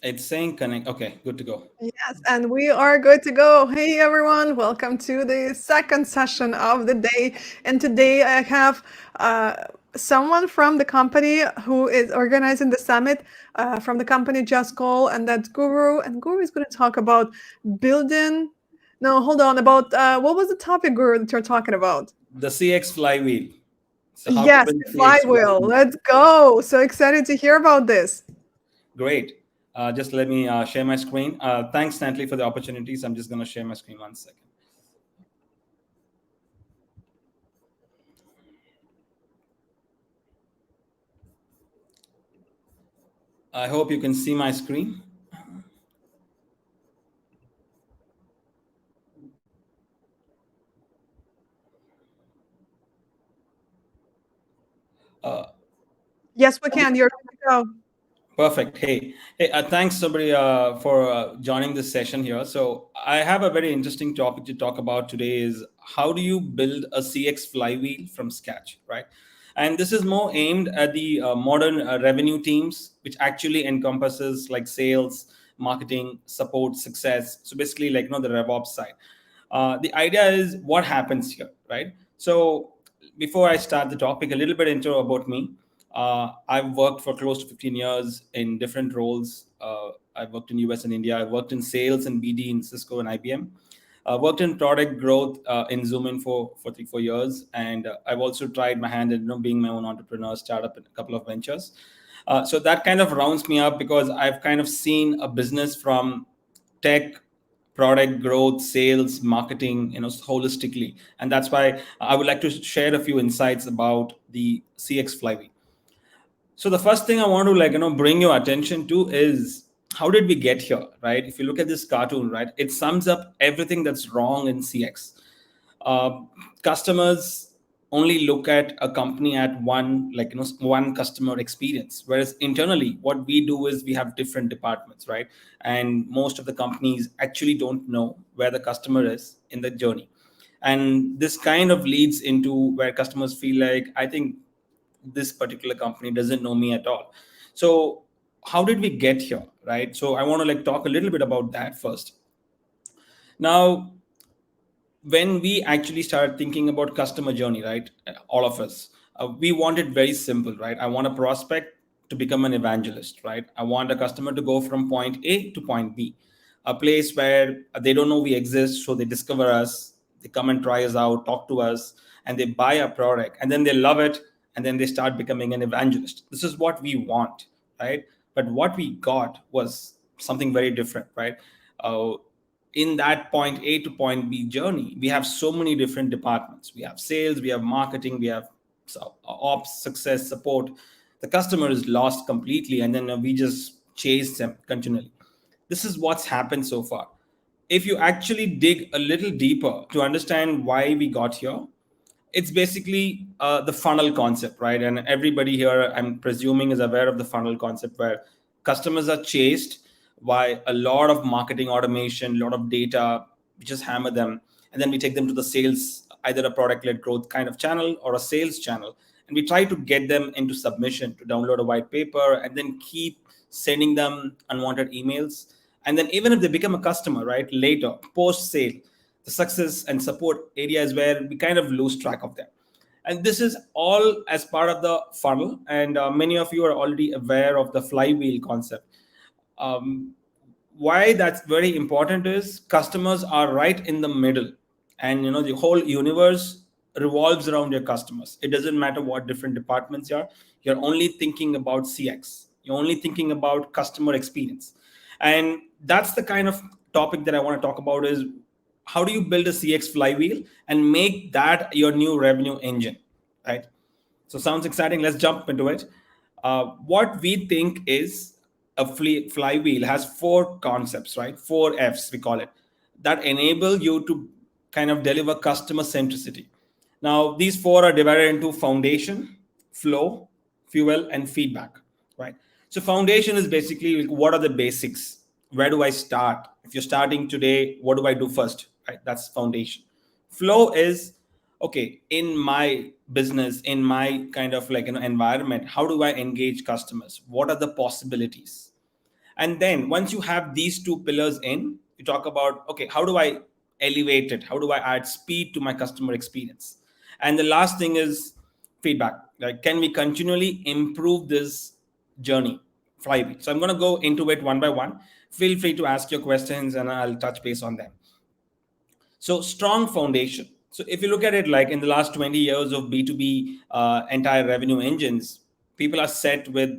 It's saying connect. Okay, good to go. Yes, and we are good to go. Hey everyone, welcome to the second session of the day. And today I have uh, someone from the company who is organizing the summit from the company Justcall, and that's Guru. And Guru is going to talk about building. No, hold on. About what was the topic, Guru, that you're talking about? The CX flywheel. So how to Yes, build the CX flywheel. flywheel. Let's go. So excited to hear about this. Great. Just let me share my screen. Thanks, Natalie, for the opportunities. I'm just going to share my screen 1 second. I hope you can see my screen. Uh, Yes, we can. You're good to go. Perfect. Hey, thanks somebody for joining this session here. So I have a very interesting topic to talk about today is how do you build a CX flywheel from scratch, right? And this is more aimed at the modern revenue teams, which actually encompasses like sales, marketing, support, success. So basically like, the RevOps side. The idea is what happens here, right? So before I start the topic, a little bit intro about me. I've worked for close to 15 years in different roles. I've worked in US and India. I've worked in sales and BD in Cisco and IBM. Worked in product growth in Zoom for 3-4 years, and I've also tried my hand at being my own entrepreneur, startup in a couple of ventures. So that kind of rounds me up because I've kind of seen a business from tech, product growth, sales, marketing, holistically, and that's why I would like to share a few insights about the CX flywheel. So the first thing I want to bring your attention to is how did we get here, right? If you look at this cartoon, right, it sums up everything that's wrong in CX. Customers only look at a company at one customer experience, whereas internally what we do is we have different departments, right? And most of the companies actually don't know where the customer is in the journey, and this kind of leads into where customers feel like, I think this particular company doesn't know me at all. So how did we get here, right? So I want to talk a little bit about that first. Now, when we actually started thinking about customer journey, right, all of us, we want it very simple, right? I want a prospect to become an evangelist, right? I want a customer to go from point A to point B, a place where they don't know we exist, so they discover us, they come and try us out, talk to us, and they buy a product, and then they love it, and then they start becoming an evangelist. This is what we want, right? But what we got was something very different, right? uh, in that point A to point B journey, we have so many different departments. We have sales, we have marketing, we have ops, success, support. The customer is lost completely, and then we just chase them continually. This is what's happened so far. If you actually dig a little deeper to understand why we got here, it's basically the funnel concept, right? And everybody here, I'm presuming, is aware of the funnel concept where customers are chased by a lot of marketing automation, a lot of data. We just hammer them, and then we take them to the sales, either a product led growth kind of channel or a sales channel. And we try to get them into submission to download a white paper and then keep sending them unwanted emails. And then, even if they become a customer, right, later, post sale, the success and support area is where we kind of lose track of them. And this is all as part of the funnel. And many of you are already aware of the flywheel concept. um, why that's very important is customers are right in the middle, and the whole universe revolves around your customers. It doesn't matter what different departments you are. You're only thinking about CX, you're only thinking about customer experience. And that's the kind of topic that I want to talk about is how do you build a CX flywheel and make that your new revenue engine, right? So sounds exciting. Let's jump into it. What we think is a flywheel has four concepts, right? Four F's, we call it, that enable you to kind of deliver customer centricity. Now, these four are divided into foundation, flow, fuel, and feedback, right? So foundation is basically like, what are the basics? Where do I start? If you're starting today, what do I do first? Right? That's foundation. Flow is, okay, in my business, in my kind of environment, how do I engage customers? What are the possibilities? And then once you have these two pillars in, you talk about, okay, how do I elevate it? How do I add speed to my customer experience? And the last thing is feedback. Like, can we continually improve this journey flywheel? So I'm going to go into it one by one. Feel free to ask your questions and I'll touch base on them. So strong foundation. So if you look at it, like in the last 20 years of B2B entire revenue engines, people are set with,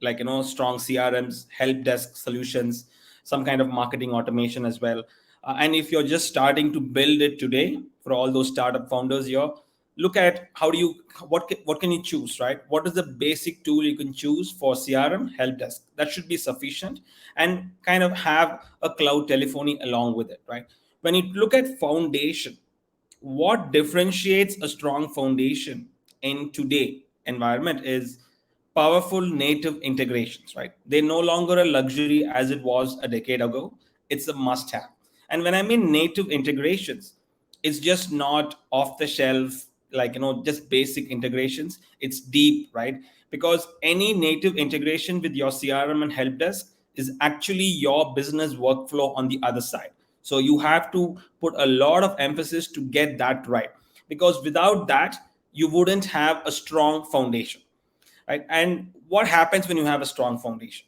like, strong CRMs, help desk solutions, some kind of marketing automation as well. And if you're just starting to build it today, for all those startup founders here, look at how do you, what can you choose, right? What is the basic tool you can choose for CRM, help desk? That should be sufficient, and kind of have a cloud telephony along with it, right? When you look at foundation, what differentiates a strong foundation in today environment is powerful native integrations, right? They're no longer a luxury as it was a decade ago. It's a must have. And when I mean native integrations, it's just not off the shelf, like, just basic integrations. It's deep, right? Because any native integration with your CRM and help desk is actually your business workflow on the other side. So you have to put a lot of emphasis to get that right, because without that, you wouldn't have a strong foundation, right? And what happens when you have a strong foundation?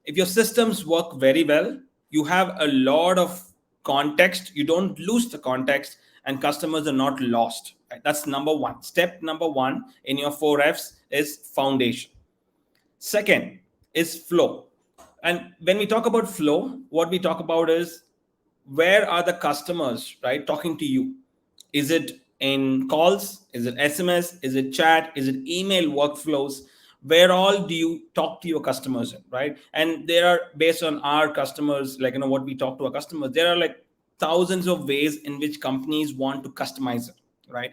If your systems work very well, you have a lot of context, you don't lose the context, and customers are not lost, right? That's number one. Step number one in your 4Fs is foundation. Second is flow. And when we talk about flow, what we talk about is, where are the customers, right, talking to you? Is it in calls? Is it SMS? Is it chat? Is it email workflows? Where all do you talk to your customers in, right? And there are, based on our customers, like, what we talk to our customers, there are like thousands of ways in which companies want to customize it, right?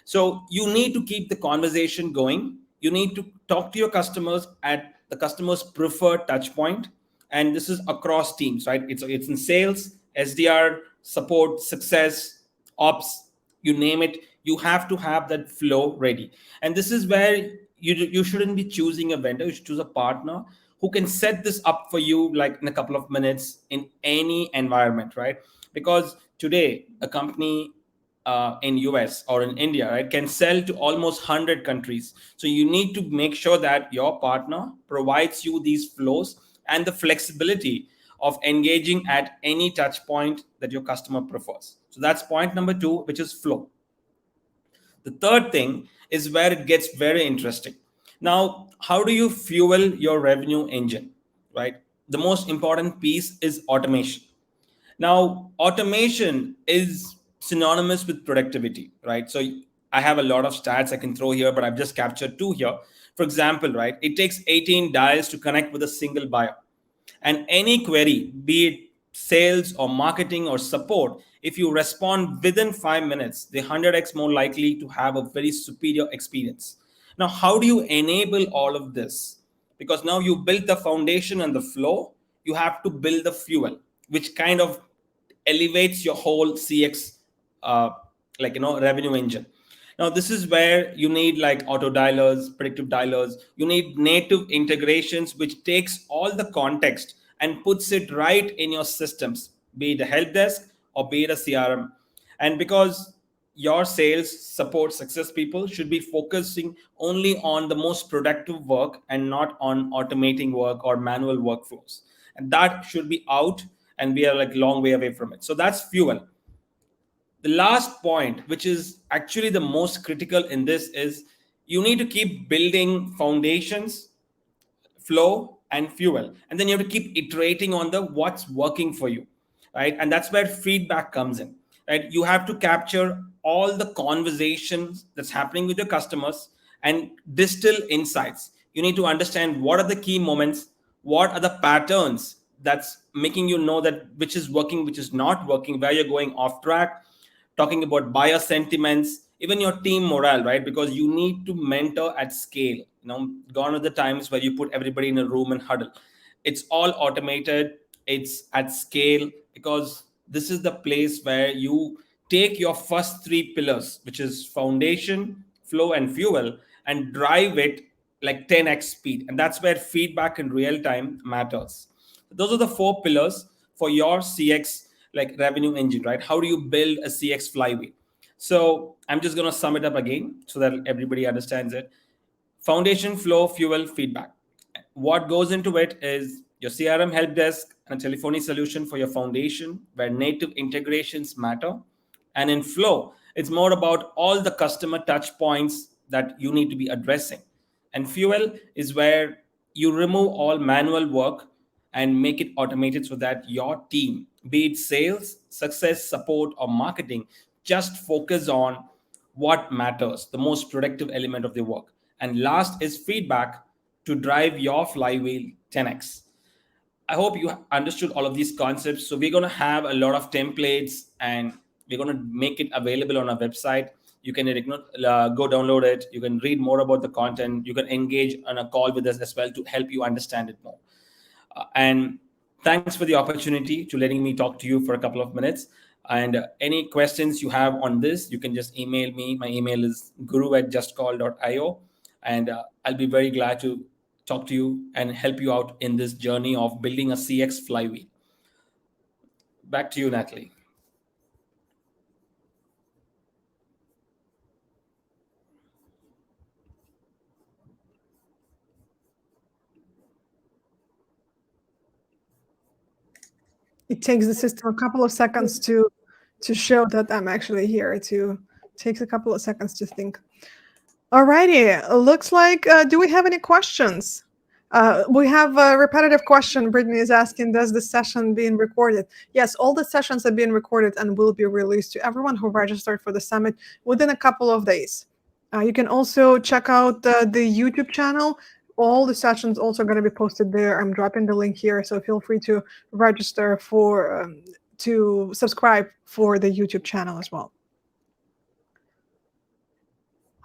So you need to keep the conversation going. You need to talk to your customers at the customer's preferred touch point. And this is across teams, right? It's in sales, SDR, support, success, ops, you name it. You have to have that flow ready. And this is where you shouldn't be choosing a vendor. You should choose a partner who can set this up for you, like in a couple of minutes, in any environment, right? Because today a company in US or in India, right, can sell to almost 100 countries. So you need to make sure that your partner provides you these flows and the flexibility of engaging at any touch point that your customer prefers. So that's point number two, which is flow. The third thing is where it gets very interesting. Now, how do you fuel your revenue engine, right? The most important piece is automation. Now, automation is synonymous with productivity, right? So I have a lot of stats I can throw here, but I've just captured two here. For example, right, it takes 18 dials to connect with a single buyer. And any query, be it sales or marketing or support, if you respond within 5 minutes, they're 100x more likely to have a very superior experience. Now, how do you enable all of this? Because now you build the foundation and the flow, you have to build the fuel, which kind of elevates your whole CX, revenue engine. Now, this is where you need like auto dialers, predictive dialers. You need native integrations, which takes all the context and puts it right in your systems, be it a help desk or be it a CRM. And because your sales support success people should be focusing only on the most productive work and not on automating work or manual workflows. And that should be out, and we are like long way away from it. So that's fuel. The last point, which is actually the most critical in this, is you need to keep building foundations, flow, and fuel, and then you have to keep iterating on the what's working for you, right? And that's where feedback comes in, right? You have to capture all the conversations that's happening with your customers and distill insights. You need to understand what are the key moments, what are the patterns that's making you know that which is working, which is not working, where you're going off track, talking about buyer sentiments, even your team morale, right? Because you need to mentor at scale. Gone are the times where you put everybody in a room and huddle. It's all automated, it's at scale, because this is the place where you take your first three pillars, which is foundation, flow, and fuel, and drive it like 10x speed. And that's where feedback in real time matters. Those are the 4 pillars for your CX like revenue engine, right? How do you build a CX flywheel? So I'm just going to sum it up again so that everybody understands it. Foundation, flow, fuel, feedback. What goes into it is your CRM help desk and a telephony solution for your foundation where native integrations matter. And in flow, it's more about all the customer touch points that you need to be addressing. And fuel is where you remove all manual work and make it automated so that your team, be it sales, success, support, or marketing, just focus on what matters, the most productive element of the work. And last is feedback to drive your flywheel 10x. I hope you understood all of these concepts. So we're going to have a lot of templates and we're going to make it available on our website. You can go download it. You can read more about the content. You can engage on a call with us as well to help you understand it more. And thanks for the opportunity to letting me talk to you for a couple of minutes. And any questions you have on this, you can just email me. My email is guru@justcall.io. And I'll be very glad to talk to you and help you out in this journey of building a CX flywheel. Back to you, Natalie. It takes the system a couple of seconds to show that I'm actually here. It takes a couple of seconds to think. Alrighty, looks like, do we have any questions? We have a repetitive question. Brittany is asking, does the session being recorded? Yes, all the sessions are being recorded and will be released to everyone who registered for the summit within a couple of days. You can also check out the YouTube channel. All the sessions also going to be posted there. I'm dropping the link here, so feel free to register for to subscribe for the YouTube channel as well.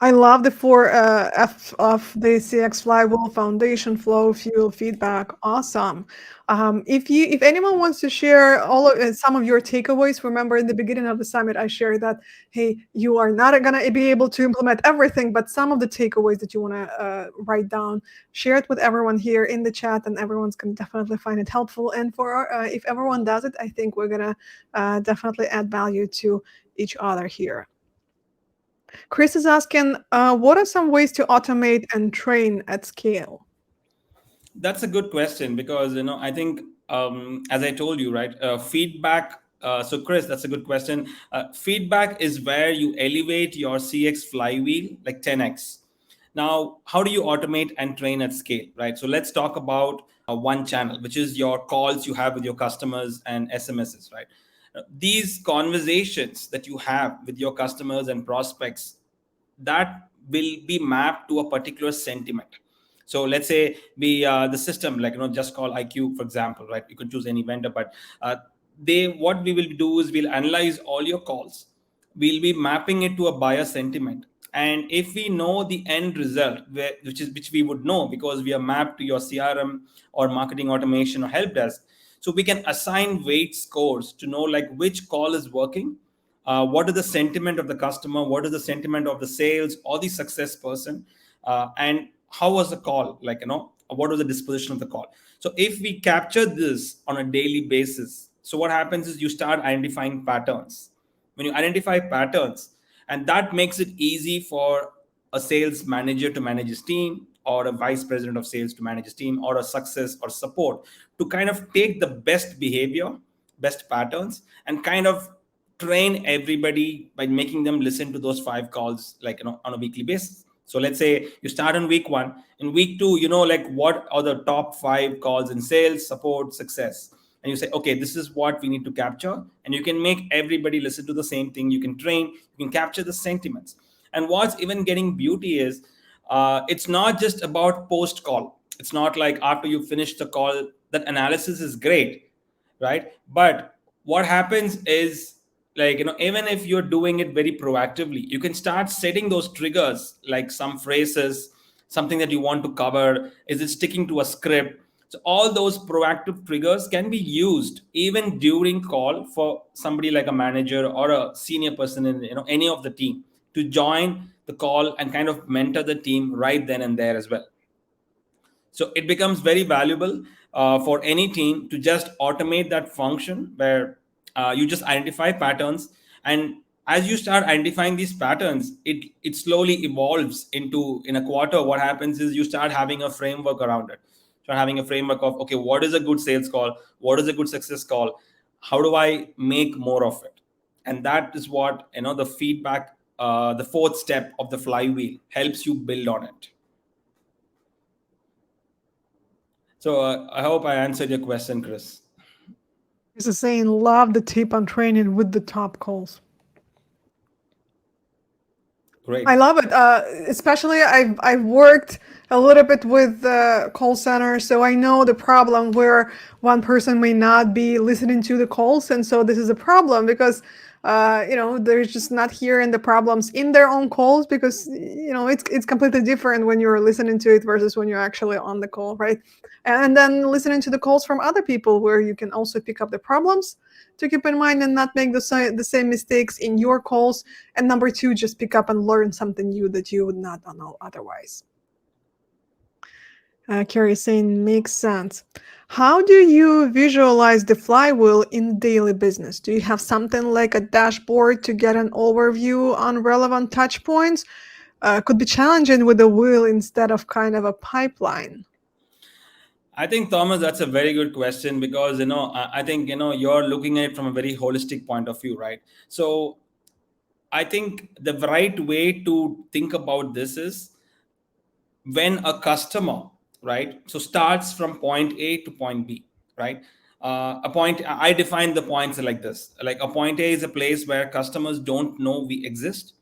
I love the 4 F of the CX Flywheel: foundation, flow, fuel, feedback. Awesome. If anyone wants to share some of your takeaways, remember in the beginning of the summit, I shared that, hey, you are not going to be able to implement everything, but some of the takeaways that you want to write down, share it with everyone here in the chat, and everyone's going to definitely find it helpful. And if everyone does it, I think we're going to definitely add value to each other here. Chris is asking, what are some ways to automate and train at scale? That's a good question because, I think, as I told you, right, feedback. So, Chris, that's a good question. Feedback is where you elevate your CX flywheel like 10x. Now, how do you automate and train at scale, right? So let's talk about one channel, which is your calls you have with your customers and SMSs, right? These conversations that you have with your customers and prospects, that will be mapped to a particular sentiment. So let's say the system, like, Justcall IQ, for example, right? You can choose any vendor, but what we will do is we'll analyze all your calls. We'll be mapping it to a buyer sentiment. And if we know the end result, which we would know because we are mapped to your CRM or marketing automation or help desk, so we can assign weight scores to know like which call is working, what is the sentiment of the customer, what is the sentiment of the sales or the success person, and how was the call, like, what was the disposition of the call. So if we capture this on a daily basis, so what happens is you start identifying patterns. When you identify patterns, and that makes it easy for a sales manager to manage his team, or a vice president of sales to manage his team, or a success or support to kind of take the best behavior, best patterns, and kind of train everybody by making them listen to those 5 calls, like, on a weekly basis. So let's say you start on week 1. In week 2, like what are the top 5 calls in sales, support, success, and you say, okay, this is what we need to capture, and you can make everybody listen to the same thing. You can train, you can capture the sentiments. And what's even getting beauty is it's not just about post call. It's not like after you finish the call, that analysis is great, right? But what happens is, like, even if you're doing it very proactively, you can start setting those triggers, like some phrases, something that you want to cover. Is it sticking to a script? So all those proactive triggers can be used even during call for somebody like a manager or a senior person in any of the team to join the call and kind of mentor the team right then and there as well. So it becomes very valuable for any team to just automate that function where you just identify patterns. And as you start identifying these patterns, it slowly evolves into, in a quarter, what happens is you start having a framework around it. Start having a framework of, okay, what is a good sales call? What is a good success call? How do I make more of it? And that is what, the feedback, the fourth step of the flywheel helps you build on it. So I hope I answered your question, Chris. It's a saying, love the tip on training with the top calls. Great. I love it. Especially I've worked a little bit with call centers, so I know the problem where one person may not be listening to the calls, and so this is a problem because they're just not hearing the problems in their own calls, because it's completely different when you're listening to it versus when you're actually on the call, right? And then listening to the calls from other people, where you can also pick up the problems to keep in mind and not make the same mistakes in your calls. And number two, just pick up and learn something new that you would not know otherwise. Carrie is saying, makes sense. How do you visualize the flywheel in daily business? Do you have something like a dashboard to get an overview on relevant touch points? Could be challenging with a wheel instead of kind of a pipeline. I think, Thomas, that's a very good question, because I think you're looking at it from a very holistic point of view, right? So I think the right way to think about this is, when a customer, right, so starts from point A to point B, right? A point, I define the points like this: like, a point A is a place where customers don't know we exist,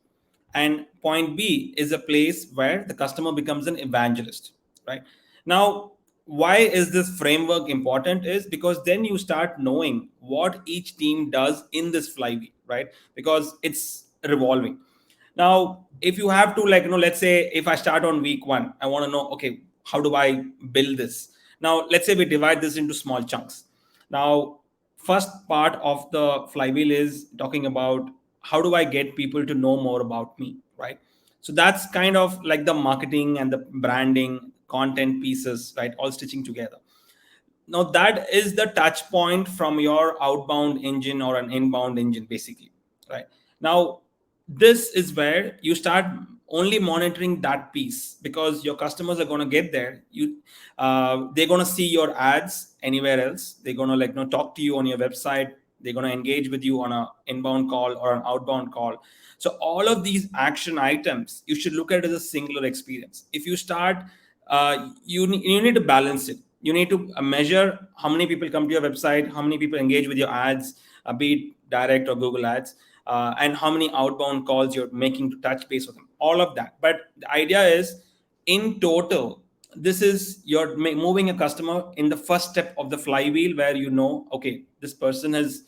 and point B is a place where the customer becomes an evangelist, right? Now, why is this framework important? Is because then you start knowing what each team does in this flywheel, right? Because it's revolving. Now, if you have to, like, let's say if I start on week one, I want to know, okay, how do I build this? Now, let's say we divide this into small chunks. Now, first part of the flywheel is talking about, how do I get people to know more about me, right? So that's kind of like the marketing and the branding content pieces, right, all stitching together. Now, that is the touch point from your outbound engine or an inbound engine, basically, right? Now, this is where you start only monitoring that piece, because your customers are going to get there. They're going to see your ads anywhere else. They're going to, like, talk to you on your website. They're going to engage with you on an inbound call or an outbound call. So all of these action items, you should look at it as a singular experience. If you start, you need to balance it. You need to measure how many people come to your website, how many people engage with your ads, be it direct or Google ads, and how many outbound calls you're making to touch base with them, all of that. But the idea is, in total, this is, you're moving a customer in the first step of the flywheel, where okay, this person has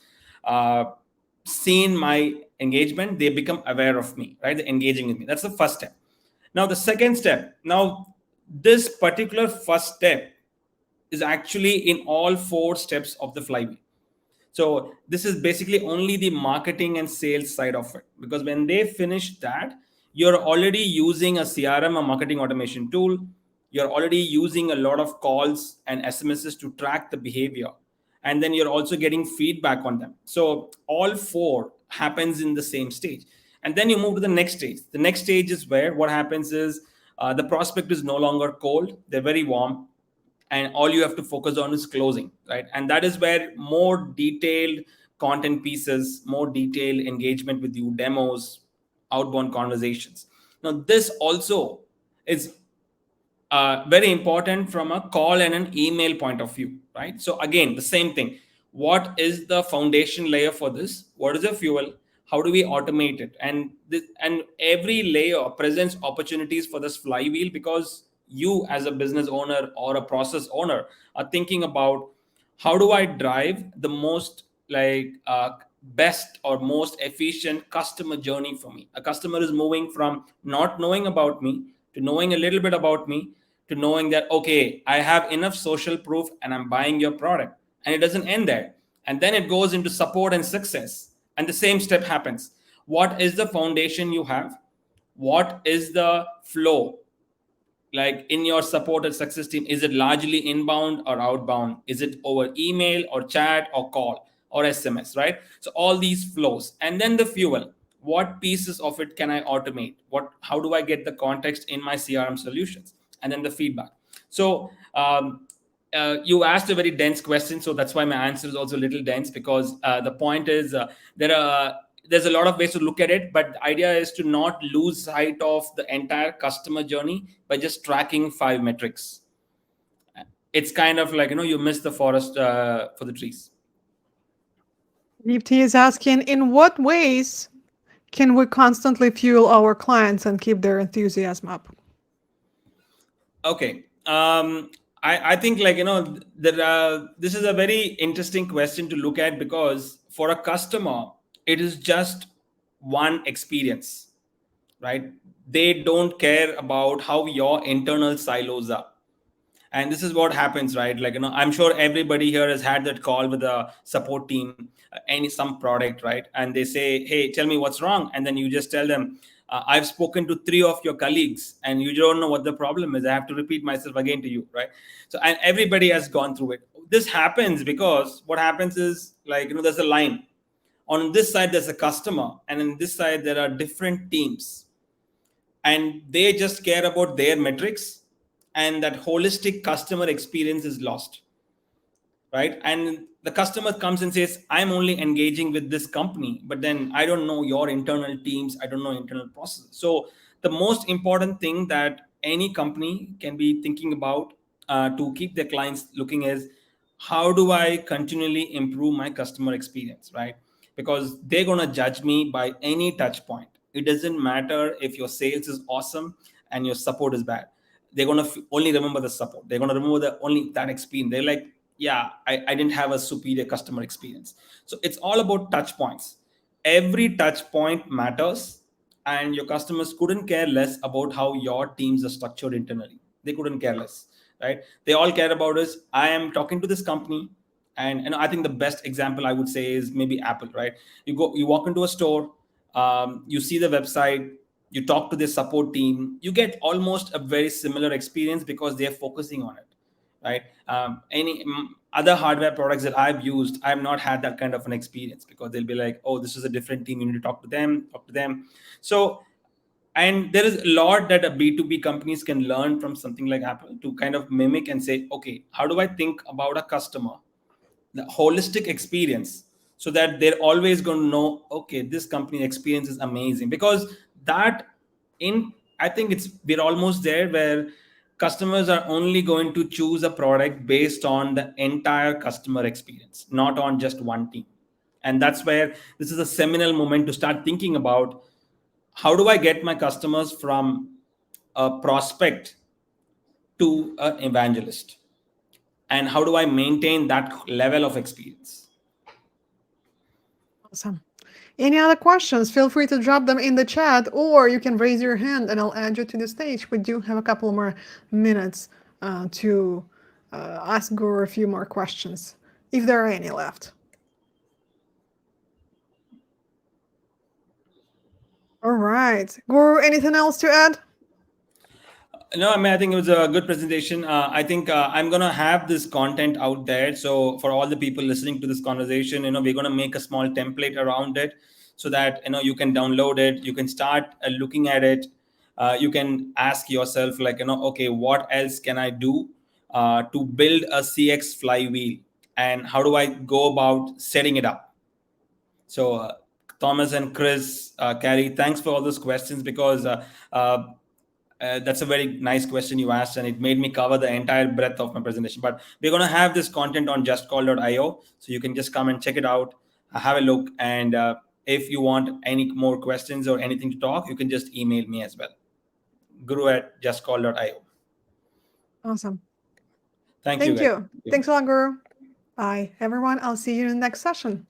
seen my engagement, they become aware of me, right? They're engaging with me. That's the first step. Now, the second step, now this particular first step is actually in all four steps of the flywheel. So this is basically only the marketing and sales side of it, because when they finish that, you're already using a CRM, a marketing automation tool. You're already using a lot of calls and SMSs to track the behavior. And then you're also getting feedback on them. So all four happens in the same stage. And then you move to the next stage. The next stage is where what happens is, the prospect is no longer cold, they're very warm, and all you have to focus on is closing, right? And that is where more detailed content pieces, more detailed engagement with you, demos, outbound conversations. Now, this also is very important from a call and an email point of view, right? So again, the same thing. What is the foundation layer for this? What is the fuel? How do we automate it? And every layer presents opportunities for this flywheel, because you, as a business owner or a process owner, are thinking about, how do I drive the most, like, best or most efficient customer journey for me? A customer is moving from not knowing about me to knowing a little bit about me, to knowing that, okay, I have enough social proof and I'm buying your product. And it doesn't end there. And then it goes into support and success. And the same step happens. What is the foundation you have? What is the flow? like in your support and success team, is it largely inbound or outbound? Is it over email or chat or call or SMS, right? So all these flows. And then the fuel, what pieces of it can I automate? How do I get the context in my CRM solutions? And then the feedback. So you asked a very dense question, so that's why my answer is also a little dense, because the point is there's a lot of ways to look at it, but the idea is to not lose sight of the entire customer journey by just tracking 5 metrics. It's kind of like, you miss the forest for the trees. Deepti is asking, in what ways can we constantly fuel our clients and keep their enthusiasm up? Okay. I think, like, this is a very interesting question to look at, because for a customer, it is just one experience, right? They don't care about how your internal silos are. And this is what happens, right? Like, I'm sure everybody here has had that call with a support team, some product, right? And they say, hey, tell me what's wrong. And then you just tell them, I've spoken to 3 of your colleagues and you don't know what the problem is. I have to repeat myself again to you, right? So, and everybody has gone through it. This happens because what happens is, like, there's a line. On this side there's a customer, and on this side there are different teams, and they just care about their metrics, and that holistic customer experience is lost, right? And the customer comes and says, I'm only engaging with this company, but then I don't know your internal teams, I don't know internal processes. So the most important thing that any company can be thinking about to keep their clients looking is, how do I continually improve my customer experience, right? Because they're going to judge me by any touch point. It doesn't matter if your sales is awesome and your support is bad. They're going to only remember the support. They're going to remember only that experience. They're like, yeah, I didn't have a superior customer experience. So it's all about touch points. Every touch point matters, and your customers couldn't care less about how your teams are structured internally. They couldn't care less, right? They all care about is, I am talking to this company. And I think the best example I would say is maybe Apple, right? You walk into a store, you see the website, you talk to the support team, you get almost a very similar experience because they're focusing on it, right? Any other hardware products that I've used, I've not had that kind of an experience, because they'll be like, oh, this is a different team, you need to talk to them. So, and there is a lot that a B2B companies can learn from something like Apple, to kind of mimic and say, okay, how do I think about a customer, the holistic experience, so that they're always going to know, okay, this company experience is amazing. Because that, in I think we're almost there, where customers are only going to choose a product based on the entire customer experience, not on just one team. And that's where this is a seminal moment to start thinking about, how do I get my customers from a prospect to an evangelist, and how do I maintain that level of experience? Awesome. Any other questions? Feel free to drop them in the chat, or you can raise your hand and I'll add you to the stage. We do have a couple more minutes to ask Guru a few more questions, if there are any left. All right. Guru, anything else to add? No, I mean, I think it was a good presentation. I think I'm gonna have this content out there. So for all the people listening to this conversation, we're gonna make a small template around it, so that you can download it. You can start looking at it. You can ask yourself, like, okay, what else can I do to build a CX flywheel, and how do I go about setting it up? So Thomas and Chris, Carrie, thanks for all those questions, because that's a very nice question you asked, and it made me cover the entire breadth of my presentation. But we're going to have this content on justcall.io, so you can just come and check it out, have a look, and if you want any more questions or anything to talk, you can just email me as well. Guru@justcall.io. Awesome. Thank you, guys. Thanks a lot, Guru. Bye, everyone. I'll see you in the next session.